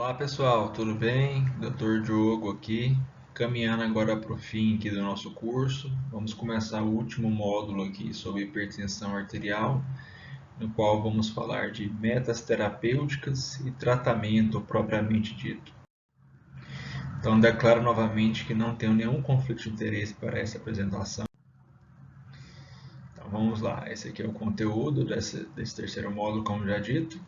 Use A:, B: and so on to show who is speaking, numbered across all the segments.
A: Olá pessoal, tudo bem? Dr. Diogo aqui, caminhando agora para o fim aqui do nosso curso. Vamos começar o último módulo aqui sobre hipertensão arterial, no qual vamos falar de metas terapêuticas e tratamento propriamente dito. Então declaro novamente que não tenho nenhum conflito de interesse para essa apresentação. Então vamos lá, esse aqui é o conteúdo desse terceiro módulo, como já dito.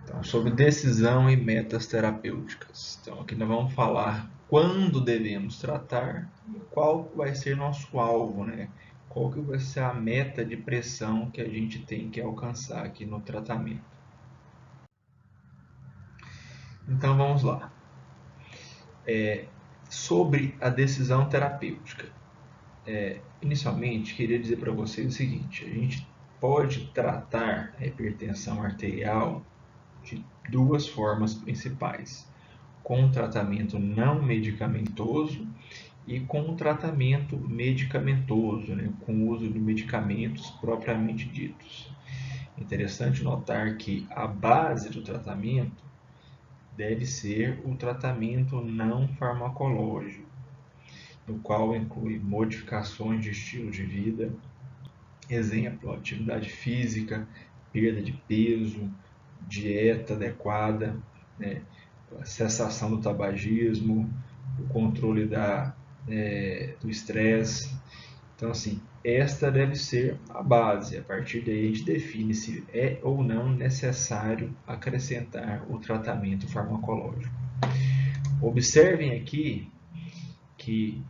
A: Então, sobre decisão e metas terapêuticas. Então, aqui nós vamos falar quando devemos tratar e qual vai ser nosso alvo, né? Qual que vai ser a meta de pressão que a gente tem que alcançar aqui no tratamento. Então, vamos lá. Sobre a decisão terapêutica. Inicialmente, queria dizer para vocês o seguinte: a gente pode tratar a hipertensão arterial de duas formas principais: com tratamento não medicamentoso e com tratamento medicamentoso, né, com o uso de medicamentos propriamente ditos. Interessante notar que a base do tratamento deve ser o tratamento não farmacológico, no qual inclui modificações de estilo de vida, exemplo, atividade física, perda de peso, dieta adequada, né, cessação do tabagismo, o controle do estresse. Então, assim, esta deve ser a base. A partir daí a gente define se é ou não necessário acrescentar o tratamento farmacológico. Observem aqui que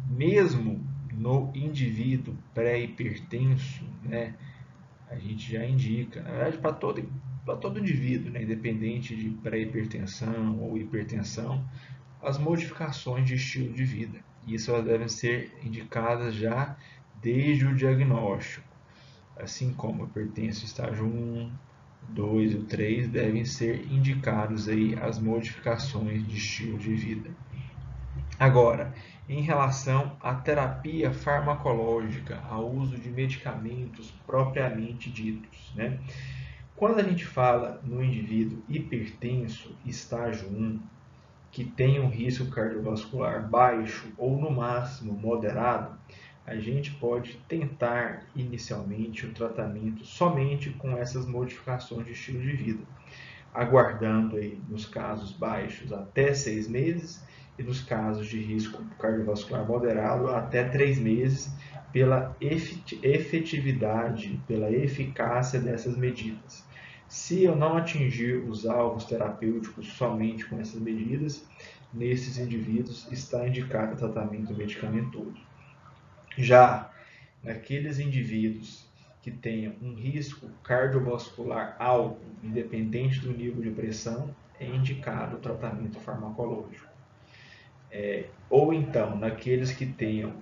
A: mesmo no indivíduo pré-hipertenso, né, a gente já indica, na verdade para todo indivíduo, né, independente de pré-hipertensão ou hipertensão, as modificações de estilo de vida. Isso elas devem ser indicadas já desde o diagnóstico, assim como hipertensão estágio 1, 2 e 3 devem ser indicados aí as modificações de estilo de vida. Agora, em relação à terapia farmacológica, ao uso de medicamentos propriamente ditos, né? Quando a gente fala no indivíduo hipertenso, estágio 1, que tem um risco cardiovascular baixo ou no máximo moderado, a gente pode tentar inicialmente o tratamento somente com essas modificações de estilo de vida, aguardando aí nos casos baixos até 6 meses e nos casos de risco cardiovascular moderado até 3 meses, pela efetividade, pela eficácia dessas medidas. Se eu não atingir os alvos terapêuticos somente com essas medidas, nesses indivíduos está indicado o tratamento medicamentoso. Já naqueles indivíduos que tenham um risco cardiovascular alto, independente do nível de pressão, é indicado o tratamento farmacológico. Ou então, naqueles que tenham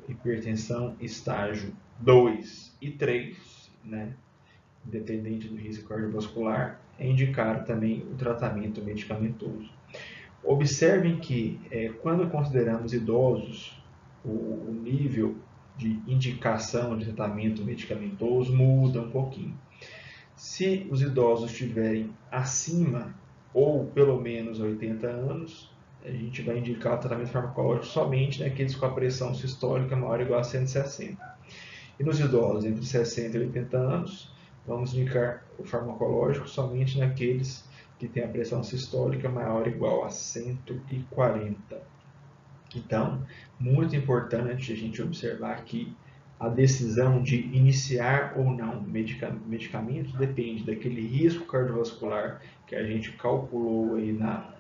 A: hipertensão estágio 2 e 3, né, independente do risco cardiovascular, é indicado também o tratamento medicamentoso. Observem que, quando consideramos idosos, o nível de indicação de tratamento medicamentoso muda um pouquinho. Se os idosos estiverem acima ou pelo menos 80 anos, a gente vai indicar o tratamento farmacológico somente naqueles com a pressão sistólica maior ou igual a 160. E nos idosos entre 60 e 80 anos, vamos indicar o farmacológico somente naqueles que têm a pressão sistólica maior ou igual a 140. Então, muito importante a gente observar que a decisão de iniciar ou não medicamentos depende daquele risco cardiovascular que a gente calculou aí na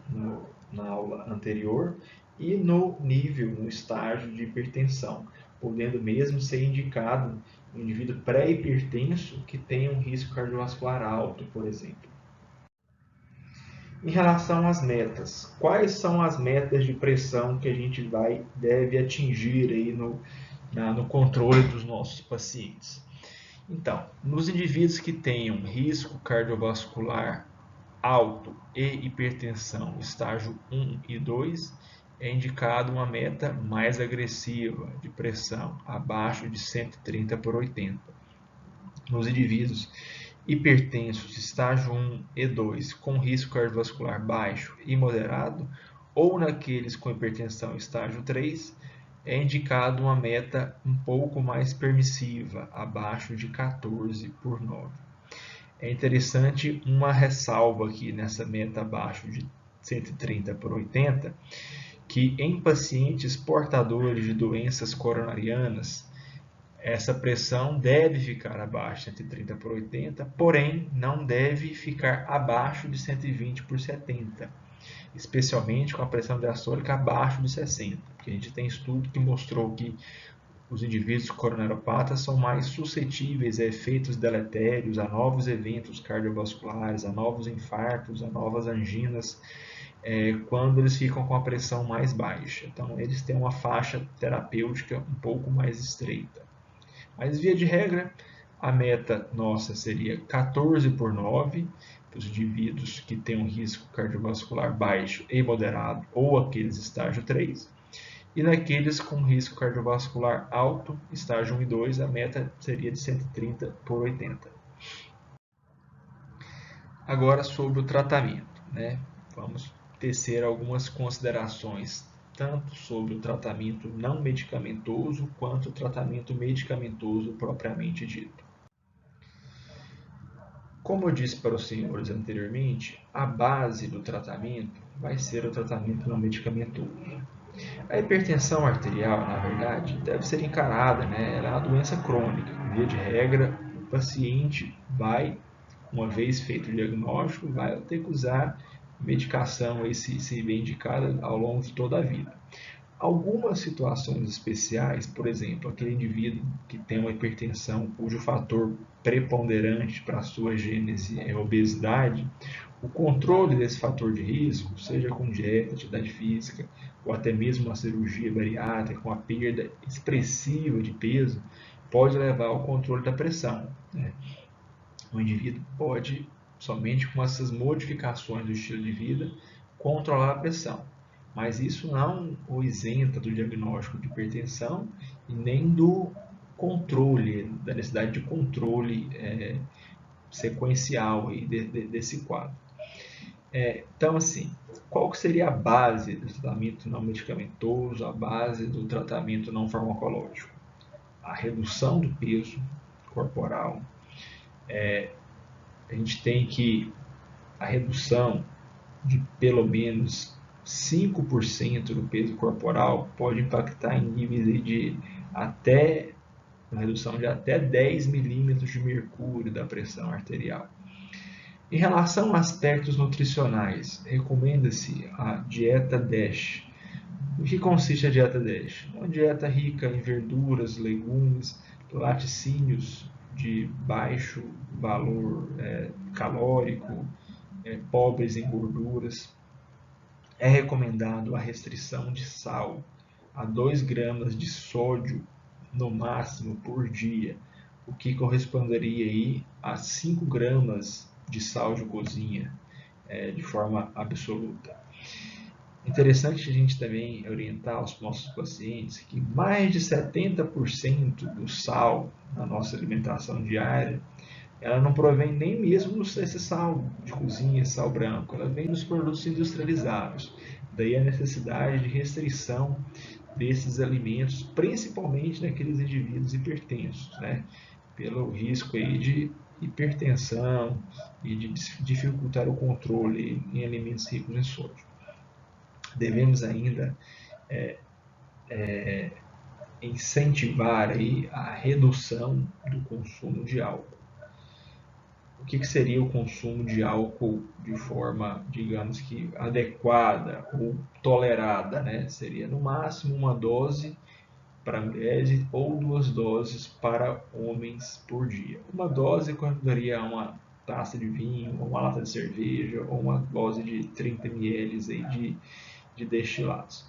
A: aula anterior e no nível, no estágio de hipertensão, podendo mesmo ser indicado um indivíduo pré-hipertenso que tenha um risco cardiovascular alto, por exemplo. Em relação às metas, quais são as metas de pressão que a gente deve atingir aí no controle dos nossos pacientes? Então, nos indivíduos que tenham risco cardiovascular alto e hipertensão estágio 1 e 2, é indicado uma meta mais agressiva de pressão, abaixo de 130 por 80. Nos indivíduos hipertensos estágio 1 e 2 com risco cardiovascular baixo e moderado, ou naqueles com hipertensão estágio 3, é indicado uma meta um pouco mais permissiva, abaixo de 14/9. É interessante uma ressalva aqui nessa meta abaixo de 130/80, que em pacientes portadores de doenças coronarianas, essa pressão deve ficar abaixo de 130/80, porém não deve ficar abaixo de 120/70, especialmente com a pressão diastólica abaixo de 60, porque a gente tem estudo que mostrou que os indivíduos coronariopatas são mais suscetíveis a efeitos deletérios, a novos eventos cardiovasculares, a novos infartos, a novas anginas, quando eles ficam com a pressão mais baixa. Então, eles têm uma faixa terapêutica um pouco mais estreita. Mas, via de regra, a meta nossa seria 14/9, para os indivíduos que têm um risco cardiovascular baixo e moderado, ou aqueles estágio 3. E naqueles com risco cardiovascular alto, estágio 1 e 2, a meta seria de 130/80. Agora, sobre o tratamento, né? Vamos tecer algumas considerações tanto sobre o tratamento não medicamentoso quanto o tratamento medicamentoso propriamente dito. Como eu disse para os senhores anteriormente, a base do tratamento vai ser o tratamento não medicamentoso. A hipertensão arterial, na verdade, deve ser encarada, né? Ela é uma doença crônica. Via de regra, o paciente vai, uma vez feito o diagnóstico, vai ter que usar medicação se bem indicada ao longo de toda a vida. Algumas situações especiais, por exemplo, aquele indivíduo que tem uma hipertensão cujo fator preponderante para a sua gênese é a obesidade, o controle desse fator de risco, seja com dieta, atividade física, ou até mesmo uma cirurgia bariátrica, com a perda expressiva de peso, pode levar ao controle da pressão, né? O indivíduo pode, somente com essas modificações do estilo de vida, controlar a pressão. Mas isso não o isenta do diagnóstico de hipertensão e nem do controle, da necessidade de controle sequencial aí desse quadro. Então, assim, qual que seria a base do tratamento não medicamentoso, a base do tratamento não farmacológico? A redução do peso corporal. A gente tem que a redução de pelo menos 5% do peso corporal pode impactar em níveis de até uma redução de até 10 milímetros de mercúrio da pressão arterial. Em relação a aspectos nutricionais, recomenda-se a dieta DASH. O que consiste a dieta DASH? Uma dieta rica em verduras, legumes, laticínios de baixo valor calórico, pobres em gorduras. É recomendado a restrição de sal a 2 gramas de sódio no máximo por dia, o que corresponderia aí a 5 gramas de sal de cozinha de forma absoluta. Interessante a gente também orientar os nossos pacientes que mais de 70% do sal na nossa alimentação diária, ela não provém nem mesmo desse sal de cozinha, sal branco, ela vem dos produtos industrializados. Daí a necessidade de restrição desses alimentos, principalmente naqueles indivíduos hipertensos, né? Pelo risco aí de hipertensão e de dificultar o controle em alimentos ricos em sódio. Devemos ainda incentivar aí a redução do consumo de álcool. O que seria o consumo de álcool de forma, digamos que adequada ou tolerada, né? Seria no máximo uma dose para mulheres ou 2 doses para homens por dia. Uma dose corresponderia a uma taça de vinho, uma lata de cerveja ou uma dose de 30 ml aí de destilados.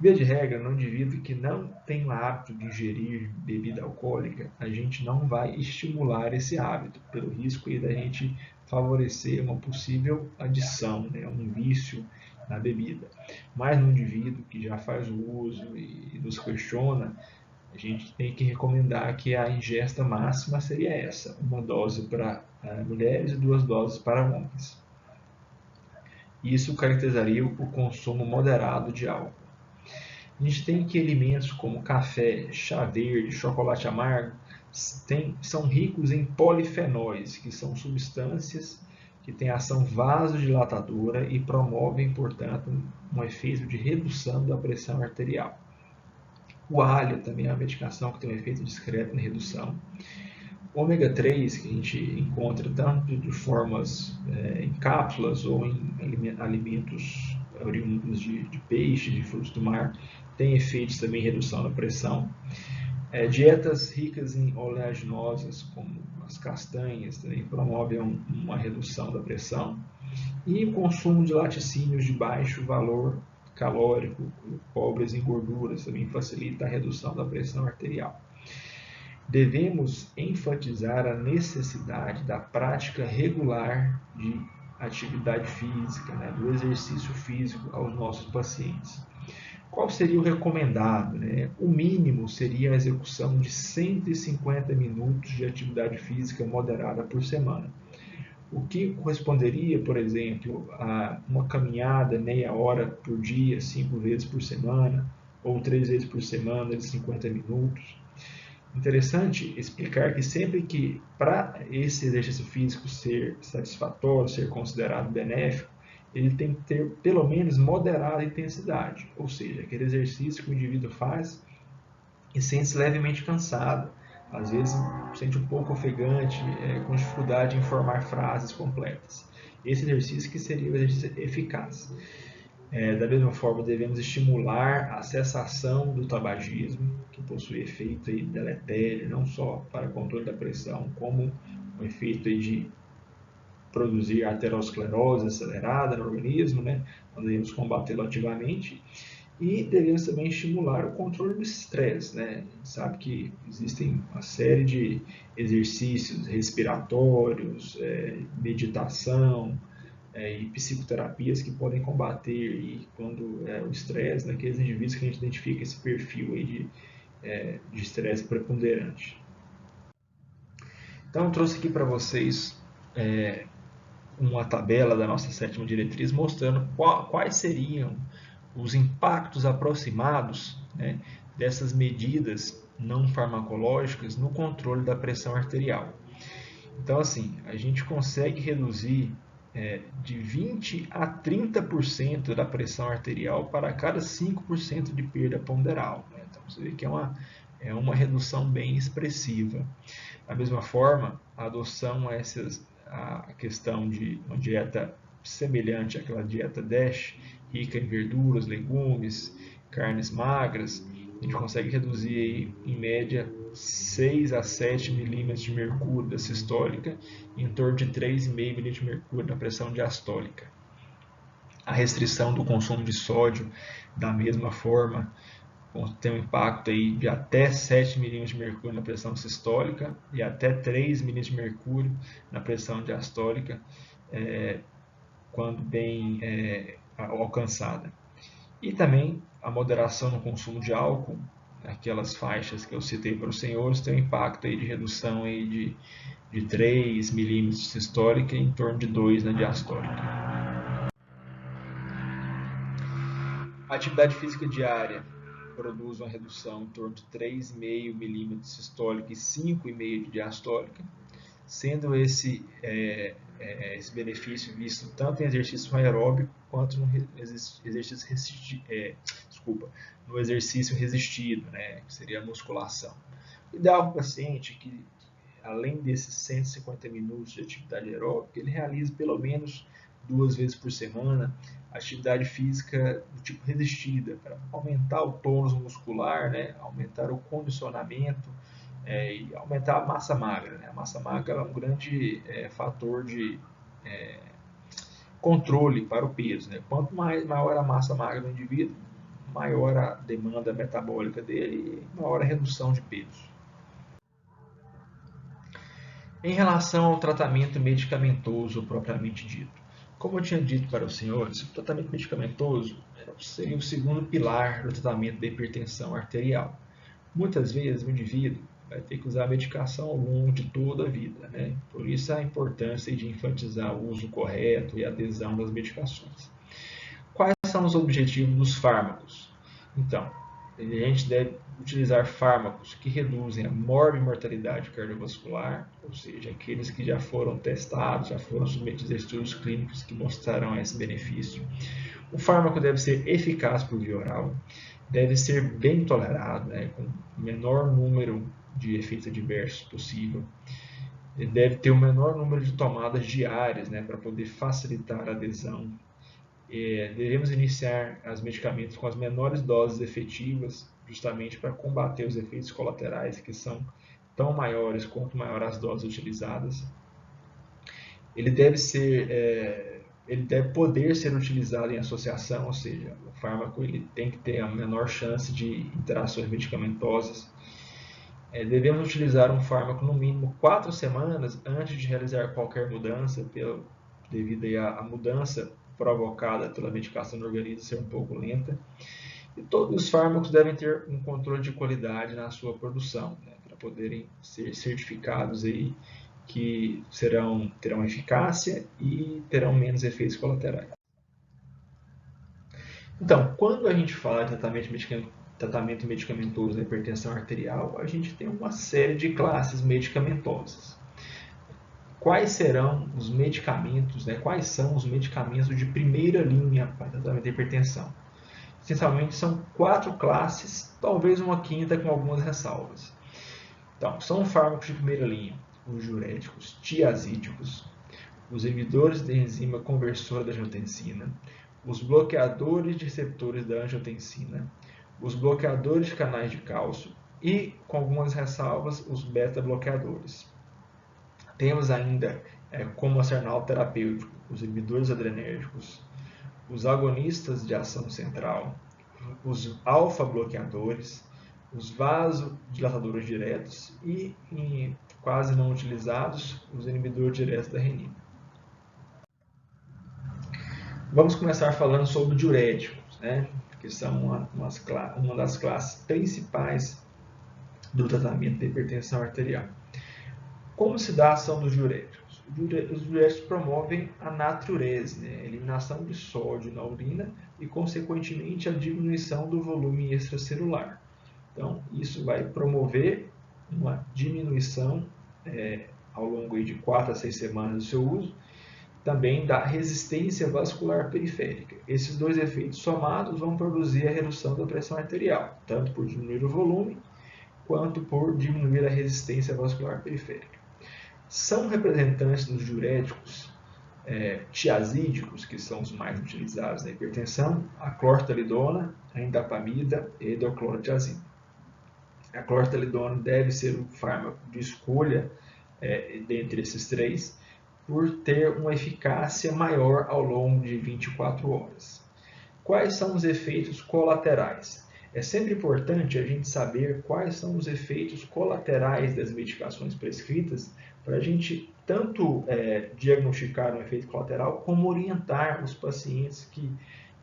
A: Via de regra, no indivíduo que não tem o hábito de ingerir bebida alcoólica, a gente não vai estimular esse hábito, pelo risco aí da gente favorecer uma possível adição, né, um vício na bebida. Mas no indivíduo que já faz o uso e nos questiona, a gente tem que recomendar que a ingesta máxima seria essa, uma dose para mulheres e 2 doses para homens. Isso caracterizaria o consumo moderado de álcool. A gente tem que alimentos como café, chá verde, chocolate amargo, são ricos em polifenóis, que são substâncias que têm ação vasodilatadora e promovem, portanto, um efeito de redução da pressão arterial. O alho também é uma medicação que tem um efeito discreto na redução. O ômega 3, que a gente encontra tanto de formas em cápsulas ou em alimentos oriundos de peixe, de frutos do mar, tem efeitos também em redução da pressão. Dietas ricas em oleaginosas, como as castanhas, também promovem uma redução da pressão. E o consumo de laticínios de baixo valor calórico, pobres em gorduras, também facilita a redução da pressão arterial. Devemos enfatizar a necessidade da prática regular de atividade física, do exercício físico aos nossos pacientes. Qual seria o recomendado? O mínimo seria a execução de 150 minutos de atividade física moderada por semana, o que corresponderia, por exemplo, a uma caminhada meia hora por dia, 5 vezes por semana, ou 3 vezes por semana de 50 minutos. Interessante explicar que sempre que, para esse exercício físico ser satisfatório, ser considerado benéfico, ele tem que ter pelo menos moderada intensidade, ou seja, aquele exercício que o indivíduo faz e sente-se levemente cansado, às vezes sente um pouco ofegante, com dificuldade em formar frases completas. Esse exercício que seria o exercício eficaz. Da mesma forma, devemos estimular a cessação do tabagismo, que possui efeito deletério, não só para controle da pressão, como um efeito de produzir aterosclerose acelerada no organismo, nós devemos combatê-lo ativamente. E devemos também estimular o controle do estresse. A gente sabe que existem uma série de exercícios respiratórios, meditação e psicoterapias que podem combater quando o estresse naqueles indivíduos que a gente identifica esse perfil de estresse preponderante. Então, eu trouxe aqui para vocês uma tabela da nossa 7ª diretriz mostrando quais seriam os impactos aproximados dessas medidas não farmacológicas no controle da pressão arterial. Então, assim, a gente consegue reduzir de 20% a 30% da pressão arterial para cada 5% de perda ponderal. Então, você vê que é uma redução bem expressiva. Da mesma forma, a adoção a questão de uma dieta semelhante àquela dieta DASH, rica em verduras, legumes, carnes magras, a gente consegue reduzir aí, em média 6 a 7 milímetros de mercúrio da sistólica e em torno de 3,5 milímetros de mercúrio na pressão diastólica. A restrição do consumo de sódio, da mesma forma, tem um impacto aí de até 7 milímetros de mercúrio na pressão sistólica e até 3 milímetros de mercúrio na pressão diastólica, quando bem alcançada. E também a moderação no consumo de álcool, aquelas faixas que eu citei para os senhores, tem um impacto aí de redução aí de 3 milímetros de sistólica e em torno de 2 na diastólica. A atividade física diária produz uma redução em torno de 3,5 milímetros de sistólica e 5,5 de diastólica, sendo esse benefício visto tanto em exercício aeróbico quanto no exercício resistido, que seria a musculação. O ideal para o paciente é que, além desses 150 minutos de atividade aeróbica, ele realize pelo menos 2 vezes por semana atividade física do tipo resistida, para aumentar o tônus muscular, aumentar o condicionamento, e aumentar a massa magra. A massa magra é um grande fator de controle para o peso. Quanto maior a massa magra do indivíduo, maior a demanda metabólica dele e maior a redução de peso. Em relação ao tratamento medicamentoso propriamente dito, como eu tinha dito para os senhores, o tratamento medicamentoso seria o segundo pilar do tratamento da hipertensão arterial. Muitas vezes o indivíduo vai ter que usar a medicação ao longo de toda a vida, né? Por isso a importância de enfatizar o uso correto e a adesão das medicações. Quais são os objetivos dos fármacos? Então, a gente deve utilizar fármacos que reduzem a morbimortalidade cardiovascular, ou seja, aqueles que já foram testados, já foram submetidos a estudos clínicos que mostrarão esse benefício. O fármaco deve ser eficaz por via oral, deve ser bem tolerado, né, com o menor número de efeitos adversos possível. Ele deve ter o menor número de tomadas diárias, né, para poder facilitar a adesão. Devemos iniciar os medicamentos com as menores doses efetivas, justamente para combater os efeitos colaterais, que são tão maiores quanto maiores as doses utilizadas. Ele deve poder ser utilizado em associação, ou seja, o fármaco ele tem que ter a menor chance de interações medicamentosas. Devemos utilizar um fármaco no mínimo 4 semanas antes de realizar qualquer mudança, devido à mudança provocada pela medicação no organismo ser um pouco lenta. E todos os fármacos devem ter um controle de qualidade na sua produção, né, para poderem ser certificados aí que terão eficácia e terão menos efeitos colaterais. Então, quando a gente fala de tratamento medicamentoso da hipertensão arterial, a gente tem uma série de classes medicamentosas. Quais serão os medicamentos, né? Quais são os medicamentos de primeira linha para tratamento da hipertensão? Essencialmente são 4 classes, talvez uma quinta com algumas ressalvas. Então, são fármacos de primeira linha: os diuréticos, tiazídicos, os inibidores da enzima conversora da angiotensina, os bloqueadores de receptores da angiotensina, os bloqueadores de canais de cálcio e, com algumas ressalvas, os beta-bloqueadores. Temos ainda como arsenal terapêutico os inibidores adrenérgicos, os agonistas de ação central, os alfa-bloqueadores, os vasodilatadores diretos e, quase não utilizados, os inibidores diretos da renina. Vamos começar falando sobre diuréticos, né, que são uma das classes principais do tratamento da hipertensão arterial. Como se dá a ação dos diuréticos? Os diuréticos promovem a natriurese, né, a eliminação de sódio na urina e, consequentemente, a diminuição do volume extracelular. Então, isso vai promover uma diminuição ao longo de 4 a 6 semanas do seu uso, também da resistência vascular periférica. Esses dois efeitos somados vão produzir a redução da pressão arterial, tanto por diminuir o volume, quanto por diminuir a resistência vascular periférica. São representantes dos diuréticos tiazídicos, que são os mais utilizados na hipertensão, a clortalidona, a indapamida e a hidroclorotiazida. A clortalidona deve ser o fármaco de escolha dentre esses três, por ter uma eficácia maior ao longo de 24 horas. Quais são os efeitos colaterais? É sempre importante a gente saber quais são os efeitos colaterais das medicações prescritas, para a gente tanto diagnosticar um efeito colateral, como orientar os pacientes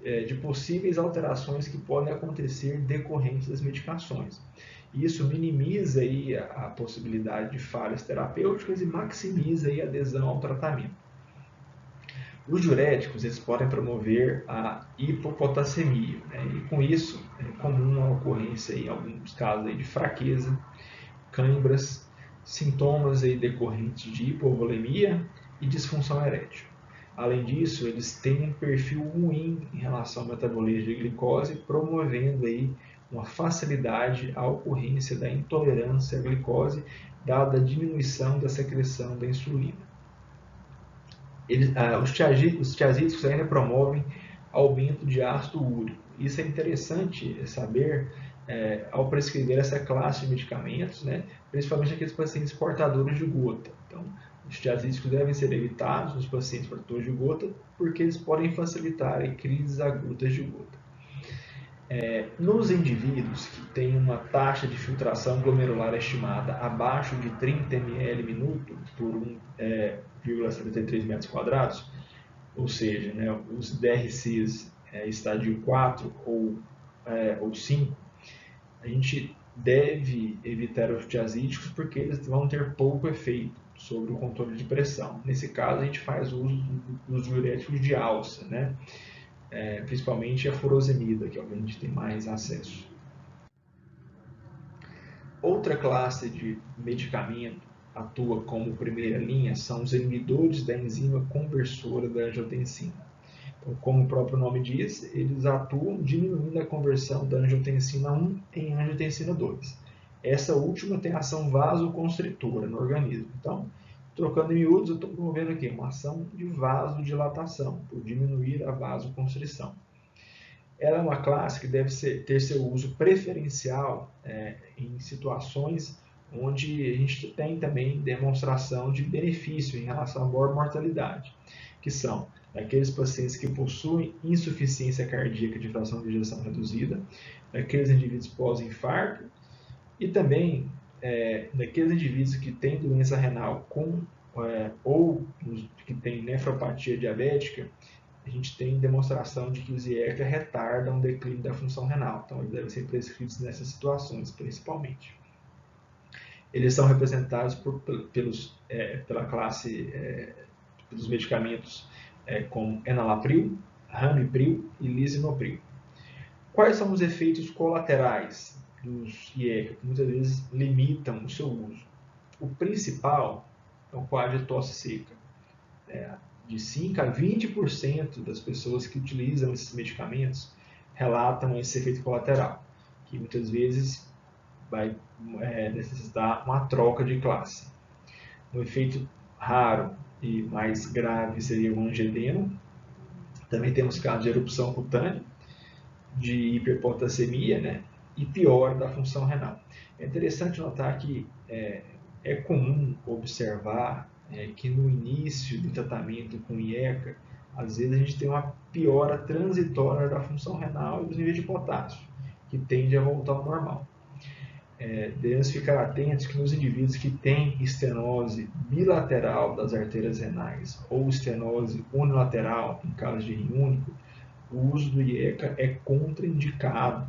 A: de possíveis alterações que podem acontecer decorrentes das medicações. Isso minimiza aí a possibilidade de falhas terapêuticas e maximiza aí a adesão ao tratamento. Os diuréticos eles podem promover a hipopotassemia, né? E com isso é comum a ocorrência em alguns casos aí de fraqueza, câimbras, sintomas aí decorrentes de hipovolemia e disfunção erétil. Além disso, eles têm um perfil ruim em relação ao metabolismo de glicose, promovendo aí uma facilidade à ocorrência da intolerância à glicose, dada a diminuição da secreção da insulina. Os tiazídicos ainda promovem aumento de ácido úrico. Isso é interessante saber ao prescrever essa classe de medicamentos, né, principalmente aqueles pacientes portadores de gota. Então, os tiazídicos devem ser evitados nos pacientes portadores de gota, porque eles podem facilitar crises agudas de gota. Nos indivíduos que têm uma taxa de filtração glomerular estimada abaixo de 30 ml minuto por 1,73 metros quadrados, ou seja, né, os DRCs estádio 4 ou 5, a gente deve evitar os tiazídicos porque eles vão ter pouco efeito sobre o controle de pressão. Nesse caso, a gente faz uso dos diuréticos de alça, né? Principalmente a furosemida, que é o que a gente tem mais acesso. Outra classe de medicamento atua como primeira linha são os inibidores da enzima conversora da angiotensina. Então, como o próprio nome diz, eles atuam diminuindo a conversão da angiotensina 1 em angiotensina 2. Essa última tem ação vasoconstritora no organismo. Então, trocando em miúdos, eu estou promovendo aqui uma ação de vasodilatação, por diminuir a vasoconstrição. Ela é uma classe que deve ter seu uso preferencial em situações onde a gente tem também demonstração de benefício em relação à mortalidade, que são aqueles pacientes que possuem insuficiência cardíaca de fração de ejeção reduzida, aqueles indivíduos pós-infarto e também daqueles indivíduos que têm doença renal ou que têm nefropatia diabética. A gente tem demonstração de que os IECA retardam o declínio da função renal. Então, eles devem ser prescritos nessas situações, principalmente. Eles são representados pela classe, pelos medicamentos como enalapril, ramipril e lisinopril. Quais são os efeitos colaterais dos IECA, que muitas vezes limitam o seu uso? O principal é o quadro de tosse seca. De 5 a 20% das pessoas que utilizam esses medicamentos relatam esse efeito colateral, que muitas vezes vai necessitar uma troca de classe. Um efeito raro e mais grave seria o angedema. Também temos casos de erupção cutânea, de hiperpotassemia, né? E pior da função renal. É interessante notar que é comum observar que no início do tratamento com IECA, às vezes a gente tem uma piora transitória da função renal e dos níveis de potássio, que tende a voltar ao normal. Devemos ficar atentos que nos indivíduos que têm estenose bilateral das artérias renais ou estenose unilateral, em caso de rim único, o uso do IECA é contraindicado,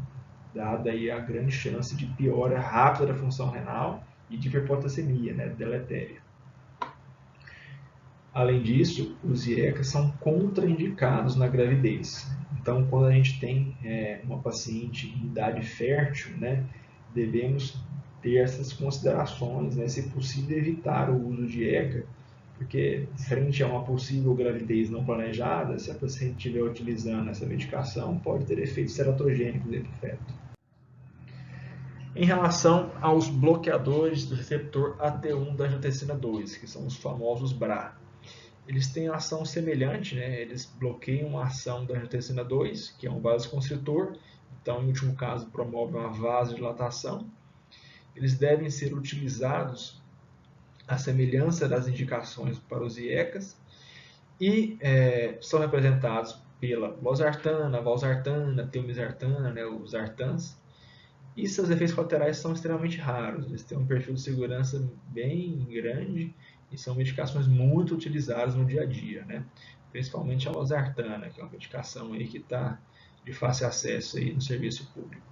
A: dada aí a grande chance de piora rápida da função renal e de hiperpotassemia, né, deletéria. Além disso, os IECAs são contraindicados na gravidez. Então, quando a gente tem uma paciente em idade fértil, né, devemos ter essas considerações, né, se possível evitar o uso de IECA, porque frente a uma possível gravidez não planejada, se a paciente estiver utilizando essa medicação, pode ter efeitos ceratogênicos dentro do feto. Em relação aos bloqueadores do receptor AT1 da angiotensina 2, que são os famosos BRA, eles têm ação semelhante, né? Eles bloqueiam a ação da angiotensina 2, que é um vasoconstritor, então, em último caso, promovem uma vasodilatação. Eles devem ser utilizados à semelhança das indicações para os IECAs e são representados pela losartana, valsartana, telmisartana, né, os sartans, e seus efeitos colaterais são extremamente raros. Eles têm um perfil de segurança bem grande e são medicações muito utilizadas no dia a dia, né? Principalmente a losartana, que é uma medicação aí que está de fácil acesso aí no serviço público.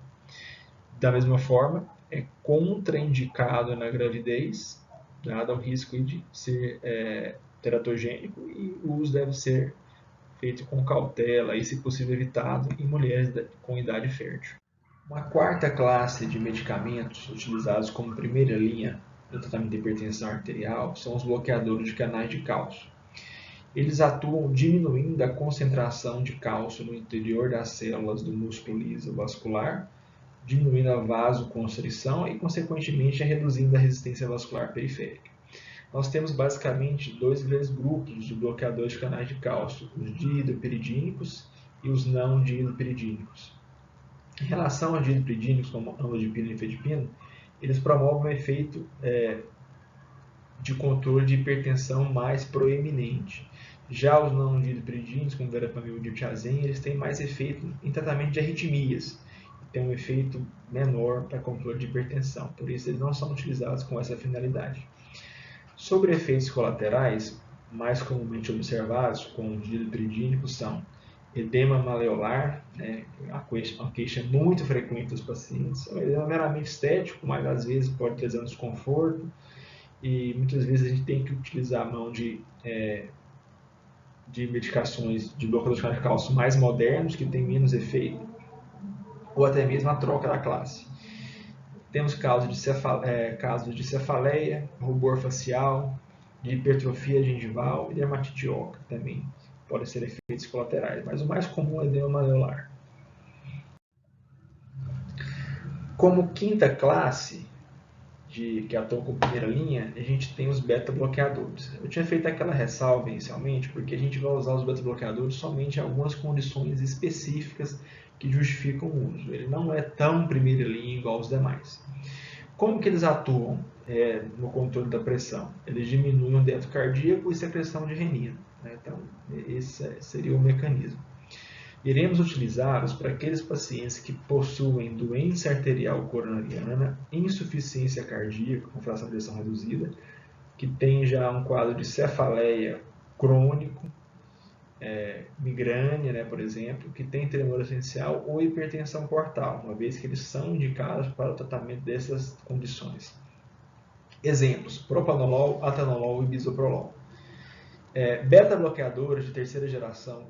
A: Da mesma forma, é contraindicado na gravidez, dado o risco de ser teratogênico, e o uso deve ser feito com cautela e, se possível, evitado em mulheres com idade fértil. Uma quarta classe de medicamentos utilizados como primeira linha no tratamento de hipertensão arterial são os bloqueadores de canais de cálcio. Eles atuam diminuindo a concentração de cálcio no interior das células do músculo liso vascular, diminuindo a vasoconstrição e, consequentemente, reduzindo a resistência vascular periférica. Nós temos basicamente dois grandes grupos de bloqueadores de canais de cálcio, os dihidropiridínicos e os não dihidropiridínicos. Em relação aos dihidropiridínicos, como amlodipino e nifedipino, eles promovem um efeito de controle de hipertensão mais proeminente. Já os não dihidropiridínicos, como verapamil e diltiazem, eles têm mais efeito em tratamento de arritmias, tem um efeito menor para controle de hipertensão, por isso eles não são utilizados com essa finalidade. Sobre efeitos colaterais, mais comumente observados com os dihidropiridínicos são edema maleolar, né, uma queixa muito frequente dos pacientes. É um edema meramente estético, mas às vezes pode trazer um desconforto, e muitas vezes a gente tem que utilizar a mão de medicações de bloqueador de canal de cálcio mais modernos, que têm menos efeito, ou até mesmo a troca da classe. Temos casos de cefaleia, rubor facial, de hipertrofia gengival e dermatite oca também podem ser efeitos colaterais, mas o mais comum é edema maleolar. Como quinta classe que atuam com primeira linha, a gente tem os beta-bloqueadores. Eu tinha feito aquela ressalva inicialmente, porque a gente vai usar os beta-bloqueadores somente em algumas condições específicas que justificam o uso. Ele não é tão primeira linha igual aos demais. Como que eles atuam no controle da pressão? Eles diminuem o débito cardíaco e secreção de renina, né? Então, esse seria o mecanismo. Iremos utilizá-los para aqueles pacientes que possuem doença arterial coronariana, insuficiência cardíaca com fração de ejeção reduzida, que tem já um quadro de cefaleia crônico, migrânia, né, por exemplo, que tem tremor essencial ou hipertensão portal, uma vez que eles são indicados para o tratamento dessas condições. Exemplos: propanolol, atenolol e bisoprolol. Beta-bloqueadores de terceira geração,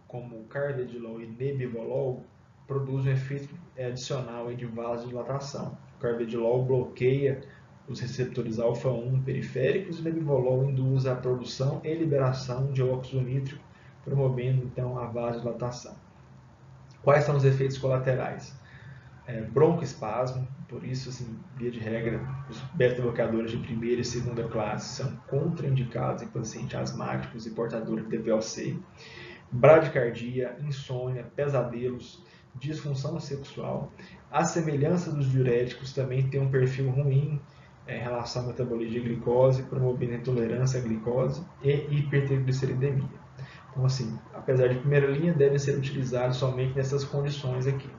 A: como carvedilol e nebivolol, produzem um efeito adicional de vasodilatação. O carvedilol bloqueia os receptores alfa-1 periféricos e o nebivolol induz a produção e liberação de óxido nítrico, promovendo então a vasodilatação. Quais são os efeitos colaterais? Broncoespasmo, por isso, assim, via de regra, os beta-bloqueadores de primeira e segunda classe são contraindicados em pacientes asmáticos e portadores de TVOC. Bradicardia, insônia, pesadelos, disfunção sexual. A semelhança dos diuréticos também tem um perfil ruim em relação ao metabolismo de glicose, promovendo intolerância à glicose e hipertrigliceridemia. Então, assim, apesar de primeira linha, devem ser utilizados somente nessas condições aqui.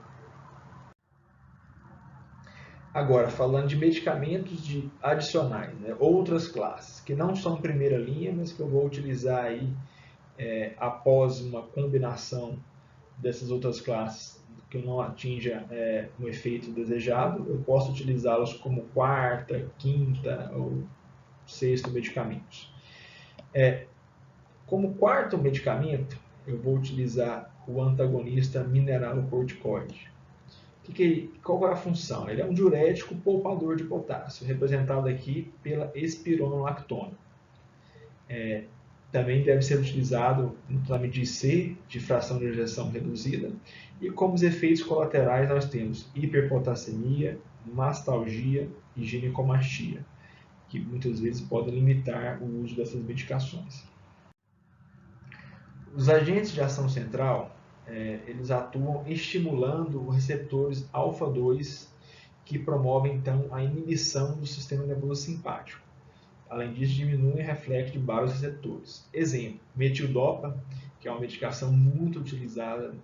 A: Agora, falando de medicamentos adicionais, né, outras classes, que não são primeira linha, mas que eu vou utilizar aí após uma combinação dessas outras classes que não atinja um efeito desejado, eu posso utilizá-los como quarta, quinta ou sexto medicamentos. Como quarto medicamento, eu vou utilizar o antagonista mineralocorticoide. Qual é a função? Ele é um diurético poupador de potássio, representado aqui pela espironolactona. Também deve ser utilizado no tratamento de IC, de fração de ejeção reduzida, e como os efeitos colaterais nós temos hiperpotassemia, mastalgia e ginecomastia, que muitas vezes podem limitar o uso dessas medicações. Os agentes de ação central, eles atuam estimulando os receptores alfa-2, que promovem então a inibição do sistema nervoso simpático. Além disso, diminui o reflexo de vários receptores. Exemplo: metildopa, que é uma medicação muito utilizada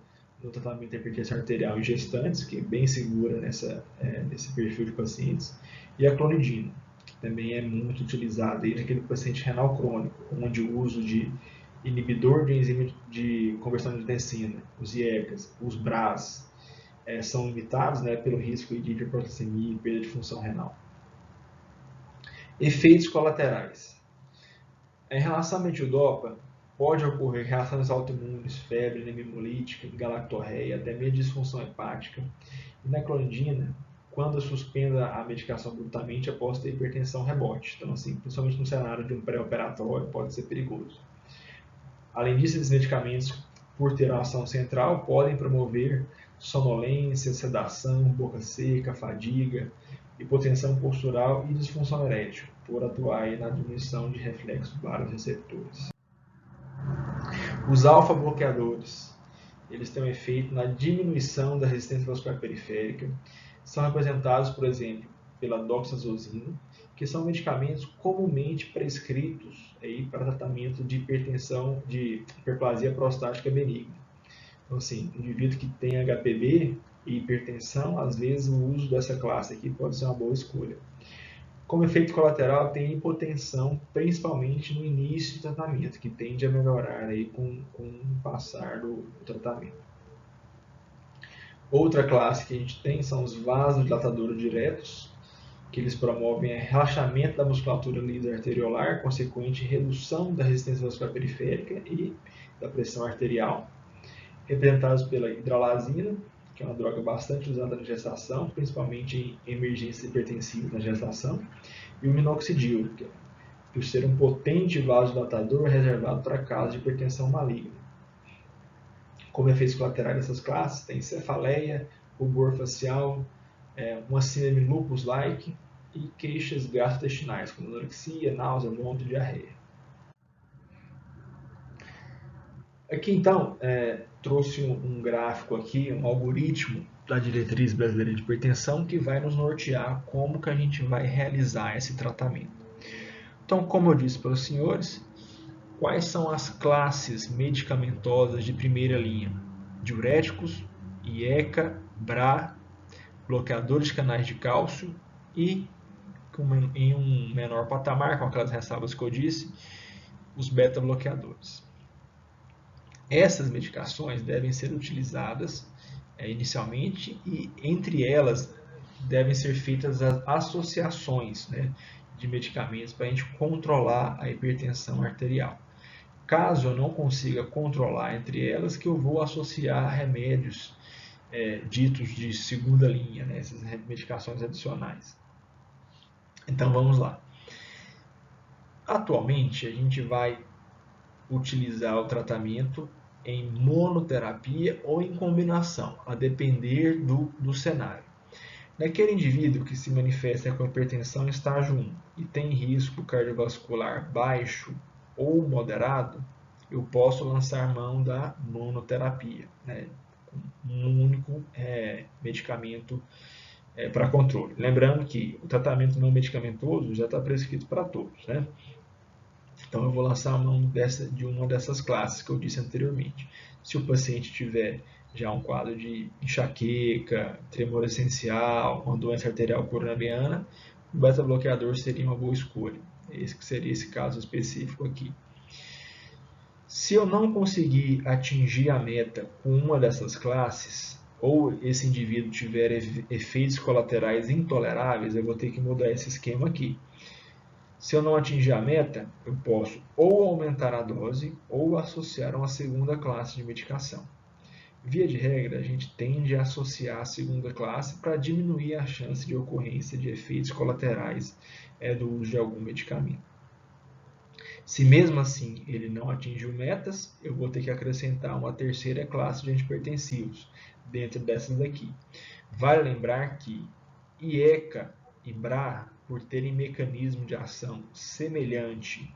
A: no tratamento da hipertensão arterial em gestantes, que é bem segura nesse perfil de pacientes, e a clonidina, que também é muito utilizada naquele paciente renal crônico, onde o uso de inibidor de enzima de conversão de angiotensina, os IECAs, os BRAs, são limitados, né, pelo risco de hiperproteinemia e perda de função renal. Efeitos colaterais. Em relação à metildopa, pode ocorrer reações autoimunes, febre, anemia hemolítica, galactorreia, até mesmo disfunção hepática. E na clonidina, quando suspenda a medicação abruptamente após ter hipertensão rebote. Então, assim, principalmente no cenário de um pré-operatório, pode ser perigoso. Além disso, esses medicamentos, por ter uma ação central, podem promover sonolência, sedação, boca seca, fadiga, hipotensão postural e disfunção erétil, por atuar aí na diminuição de reflexo de vários receptores. Os alfa-bloqueadores, eles têm um efeito na diminuição da resistência vascular periférica, são representados, por exemplo, pela doxazosina, que são medicamentos comumente prescritos aí para tratamento de hipertensão, de hiperplasia prostática benigna. Então, assim, o indivíduo que tem HPB e hipertensão, às vezes o uso dessa classe aqui pode ser uma boa escolha. Como efeito colateral, tem a hipotensão, principalmente no início do tratamento, que tende a melhorar aí com o passar do tratamento. Outra classe que a gente tem são os vasodilatadores diretos, que eles promovem relaxamento da musculatura lisa arteriolar, consequente redução da resistência vascular periférica e da pressão arterial, representados pela hidralazina, que é uma droga bastante usada na gestação, principalmente em emergências hipertensivas na gestação, e o minoxidil, que por ser um potente vasodilatador reservado para casos de hipertensão maligna. Como efeitos colaterais dessas classes, tem cefaleia, rubor facial, uma síndrome lupus-like e queixas gastrointestinais, como anorexia, náusea, vômito e diarreia. Aqui, então, trouxe um gráfico aqui, um algoritmo da Diretriz Brasileira de Hipertensão que vai nos nortear como que a gente vai realizar esse tratamento. Então, como eu disse para os senhores, quais são as classes medicamentosas de primeira linha? Diuréticos, IECA, BRA, bloqueadores de canais de cálcio e, em um menor patamar, com aquelas ressalvas que eu disse, os beta-bloqueadores. Essas medicações devem ser utilizadas inicialmente e, entre elas, devem ser feitas as associações de medicamentos para a gente controlar a hipertensão arterial. Caso eu não consiga controlar entre elas, que eu vou associar remédios ditos de segunda linha, essas medicações adicionais. Então vamos lá. Atualmente a gente vai utilizar o tratamento em monoterapia ou em combinação, a depender do cenário. Naquele indivíduo que se manifesta com hipertensão estágio 1 e tem risco cardiovascular baixo ou moderado, eu posso lançar mão da monoterapia, um único medicamento para controle. Lembrando que o tratamento não medicamentoso já está prescrito para todos, Então eu vou lançar mão de uma dessas classes que eu disse anteriormente. Se o paciente tiver já um quadro de enxaqueca, tremor essencial, uma doença arterial coronariana, o beta-bloqueador seria uma boa escolha. Esse que seria esse caso específico aqui. Se eu não conseguir atingir a meta com uma dessas classes, ou esse indivíduo tiver efeitos colaterais intoleráveis, eu vou ter que mudar esse esquema aqui. Se eu não atingir a meta, eu posso ou aumentar a dose ou associar uma segunda classe de medicação. Via de regra, a gente tende a associar a segunda classe para diminuir a chance de ocorrência de efeitos colaterais do uso de algum medicamento. Se mesmo assim ele não atingiu metas, eu vou ter que acrescentar uma terceira classe de antihipertensivos dentro dessas daqui. Vale lembrar que IECA e BRA, por terem mecanismo de ação semelhante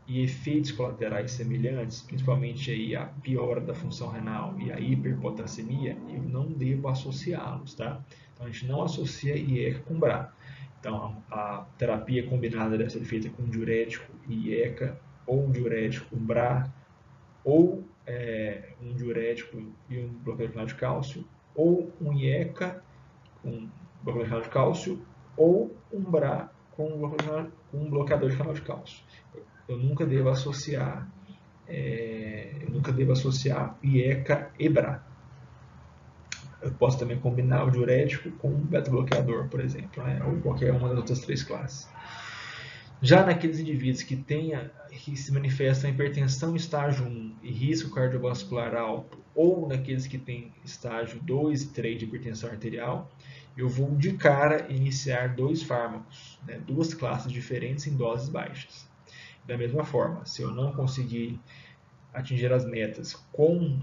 A: e efeitos colaterais semelhantes, principalmente aí a piora da função renal e a hiperpotassemia, eu não devo associá-los, tá? Então a gente não associa IECA com BRA. Então a terapia combinada deve ser feita com diurético e IECA, ou um diurético com BRA, ou um diurético e um bloqueador de canal de cálcio, ou um IECA com bloqueador de canal de cálcio, ou um BRA com um bloqueador de canal de cálcio. Eu nunca devo associar IECA e BRA. Eu posso também combinar o diurético com um beta-bloqueador, por exemplo, ou qualquer uma das outras três classes. Já naqueles indivíduos que se manifestam hipertensão estágio 1 e risco cardiovascular alto, ou naqueles que têm estágio 2 e 3 de hipertensão arterial, eu vou de cara iniciar dois fármacos, duas classes diferentes em doses baixas. Da mesma forma, se eu não conseguir atingir as metas com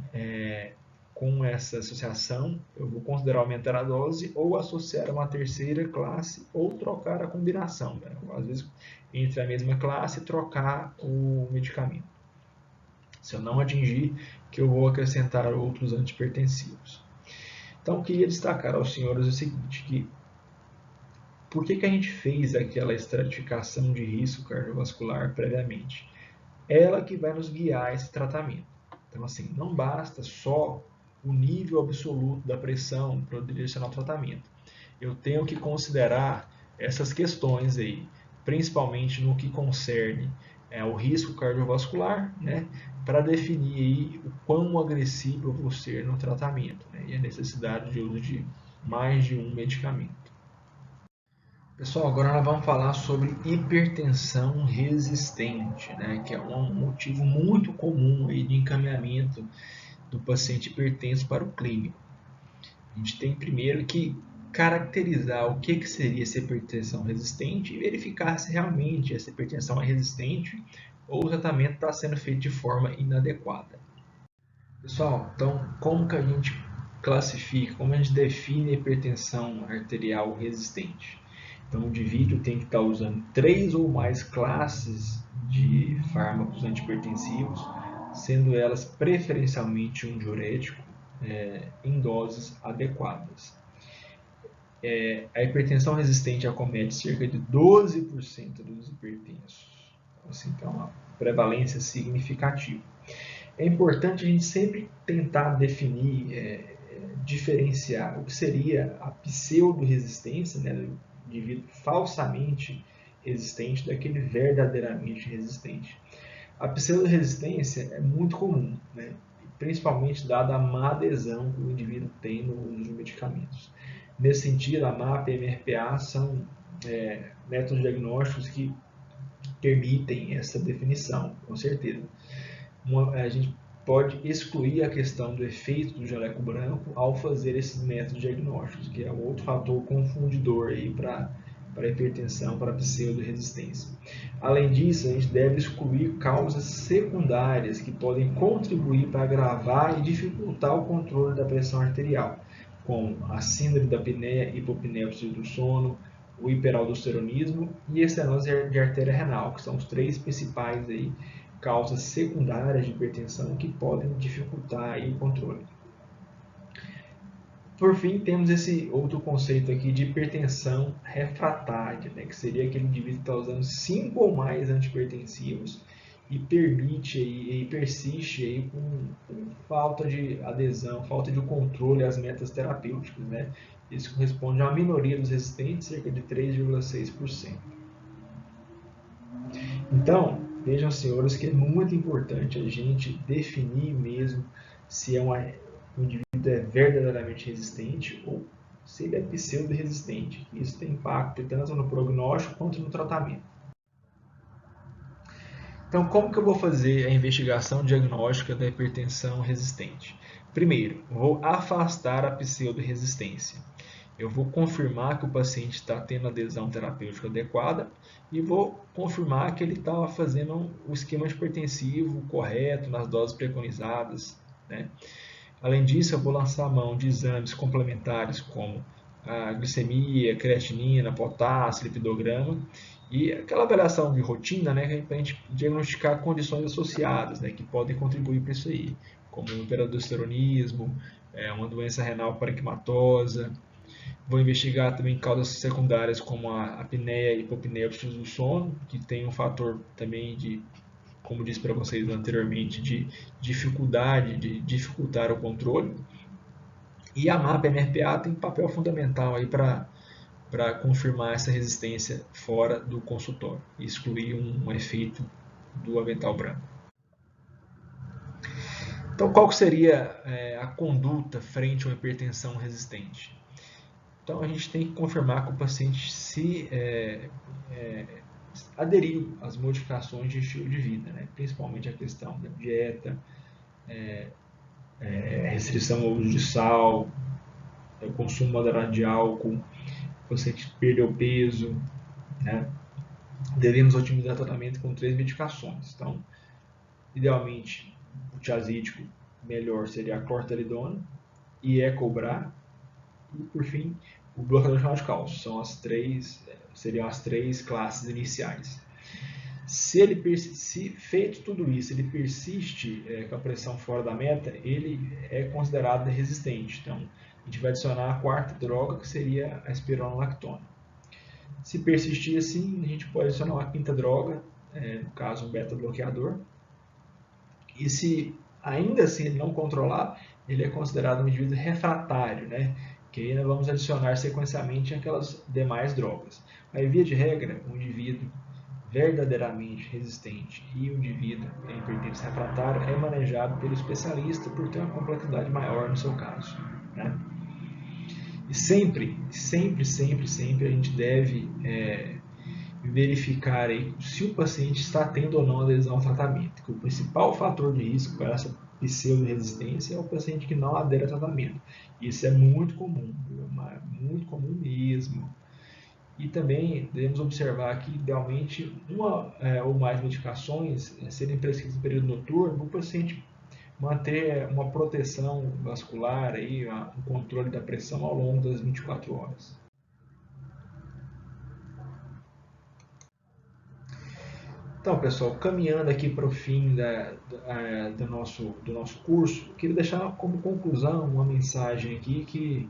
A: essa associação, eu vou considerar aumentar a dose ou associar a uma terceira classe ou trocar a combinação. Às vezes, entre a mesma classe, trocar o medicamento. Se eu não atingir, que eu vou acrescentar outros antihipertensivos. Então, eu queria destacar aos senhores o seguinte, que por que a gente fez aquela estratificação de risco cardiovascular previamente? Ela que vai nos guiar esse tratamento. Então, assim, não basta só o nível absoluto da pressão para direcionar o tratamento. Eu tenho que considerar essas questões aí principalmente no que concerne o risco cardiovascular, né, para definir aí o quão agressivo eu vou ser no tratamento, né, e a necessidade de uso de mais de um medicamento. Pessoal, agora nós vamos falar sobre hipertensão resistente, né, que é um motivo muito comum aí de encaminhamento do paciente hipertenso para o clínico. A gente tem primeiro que caracterizar o que seria essa hipertensão resistente e verificar se realmente essa hipertensão é resistente ou o tratamento está sendo feito de forma inadequada. Pessoal, então como que a gente classifica, como a gente define a hipertensão arterial resistente? Então o indivíduo tem que estar usando 3 ou mais classes de fármacos antihipertensivos, sendo elas preferencialmente um diurético, em doses adequadas. A hipertensão resistente acomete cerca de 12% dos hipertensos. Então, assim, tem uma prevalência significativa. É importante a gente sempre tentar definir, diferenciar o que seria a pseudo-resistência, né, do indivíduo falsamente resistente, daquele verdadeiramente resistente. A pseudo-resistência é muito comum, né, principalmente dada a má adesão que o indivíduo tem no uso de medicamentos. Nesse sentido, a MAPA e a MRPA são métodos diagnósticos que permitem essa definição, com certeza. A gente pode excluir a questão do efeito do jaleco branco ao fazer esses métodos diagnósticos, que é outro fator confundidor aí para a hipertensão, para a pseudo-resistência. Além disso, a gente deve excluir causas secundárias que podem contribuir para agravar e dificultar o controle da pressão arterial, como a síndrome da apneia, hipopneusia do sono, o hiperaldosteronismo e a estenose de artéria renal, que são os 3 principais aí, causas secundárias de hipertensão que podem dificultar aí o controle. Por fim, temos esse outro conceito aqui de hipertensão refratária, né, que seria aquele indivíduo que está usando 5 ou mais antihipertensivos e persiste aí com falta de adesão, falta de controle às metas terapêuticas, né? Isso corresponde a uma minoria dos resistentes, cerca de 3,6%. Então, vejam, senhores, que é muito importante a gente definir mesmo se o indivíduo é verdadeiramente resistente ou se ele é pseudo-resistente. Isso tem impacto tanto no prognóstico quanto no tratamento. Então, como que eu vou fazer a investigação diagnóstica da hipertensão resistente? Primeiro, vou afastar a pseudo-resistência. Eu vou confirmar que o paciente está tendo adesão terapêutica adequada e vou confirmar que ele está fazendo o esquema hipertensivo correto, nas doses preconizadas, né? Além disso, eu vou lançar a mão de exames complementares como a glicemia, creatinina, potássio, lipidograma e aquela avaliação de rotina, né, para a gente diagnosticar condições associadas, né, que podem contribuir para isso aí, como o hiperaldosteronismo, uma doença renal parenquimatosa. Vou investigar também causas secundárias como a apneia e hipopneusia do sono, que tem um fator também de, como disse para vocês anteriormente, de dificuldade, de dificultar o controle. E a MAPA MRPA tem papel fundamental aí para confirmar essa resistência fora do consultório, excluir um efeito do avental branco. Então, qual seria a conduta frente a uma hipertensão resistente? Então, a gente tem que confirmar que o paciente se aderiu às modificações de estilo de vida, né? Principalmente a questão da dieta, restrição ao uso de sal, o consumo moderado de álcool, o paciente perdeu peso, né? Devemos otimizar o tratamento com 3 medicações. Então, idealmente, o tiazídico melhor seria a clortalidona e ecobra, e por fim, o bloqueador de cálcio. Seriam as 3 classes iniciais. Se feito tudo isso, ele persiste com a pressão fora da meta, ele é considerado resistente. Então, a gente vai adicionar a 4ª droga, que seria a espironolactona. Se persistir assim, a gente pode adicionar uma 5ª droga, no caso um beta-bloqueador. E se ainda assim ele não controlar, ele é considerado um indivíduo refratário, né? que aí nós vamos adicionar sequencialmente aquelas demais drogas. Aí, via de regra, um indivíduo verdadeiramente resistente e o indivíduo em hipertensão refratária é manejado pelo especialista por ter uma complexidade maior no seu caso, né? E sempre a gente deve verificar aí se o paciente está tendo ou não adesão ao tratamento, que o principal fator de risco para essa pseudo-resistência é o paciente que não adere ao tratamento. Isso é muito comum mesmo. E também devemos observar que, idealmente, uma ou mais medicações serem prescritas no período noturno, para o paciente manter uma proteção vascular, aí, um controle da pressão ao longo das 24 horas. Então, pessoal, caminhando aqui para o fim do nosso curso, queria deixar como conclusão uma mensagem aqui que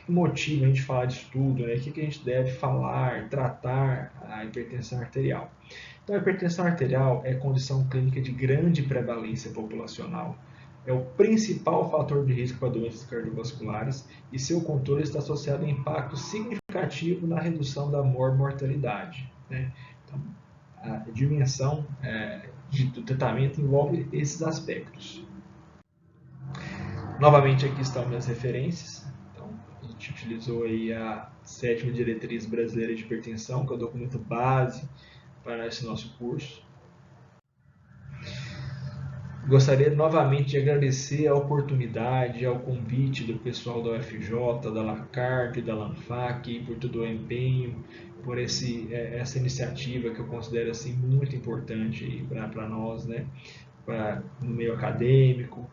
A: motiva a gente falar de estudo, né? O que a gente deve falar, tratar a hipertensão arterial. Então, a hipertensão arterial é condição clínica de grande prevalência populacional. É o principal fator de risco para doenças cardiovasculares e seu controle está associado a impacto significativo na redução da mortalidade, né? Então, a dimensão do tratamento envolve esses aspectos. Novamente, aqui estão minhas referências. Então, a gente utilizou aí a 7ª Diretriz Brasileira de Hipertensão, que é o documento base para esse nosso curso. Gostaria novamente de agradecer a oportunidade, ao convite do pessoal da UFJ, da LACARP, da LANFAC, por todo o empenho, por essa iniciativa que eu considero assim, muito importante para nós, né? No meio acadêmico.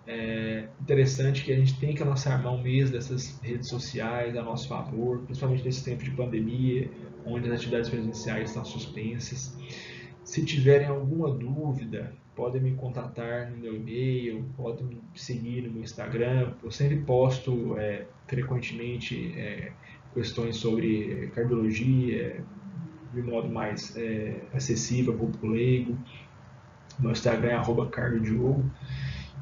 A: É interessante que a gente tem que lançar mão mesmo dessas redes sociais a nosso favor, principalmente nesse tempo de pandemia, onde as atividades presenciais estão suspensas. Se tiverem alguma dúvida, podem me contatar no meu e-mail, podem me seguir no meu Instagram. Eu sempre posto frequentemente questões sobre cardiologia de modo mais acessível ao público leigo. Meu Instagram é @cardioDiogo.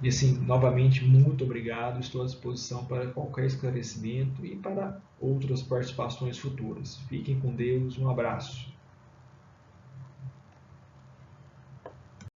A: E assim, novamente, muito obrigado. Estou à disposição para qualquer esclarecimento e para outras participações futuras. Fiquem com Deus. Um abraço.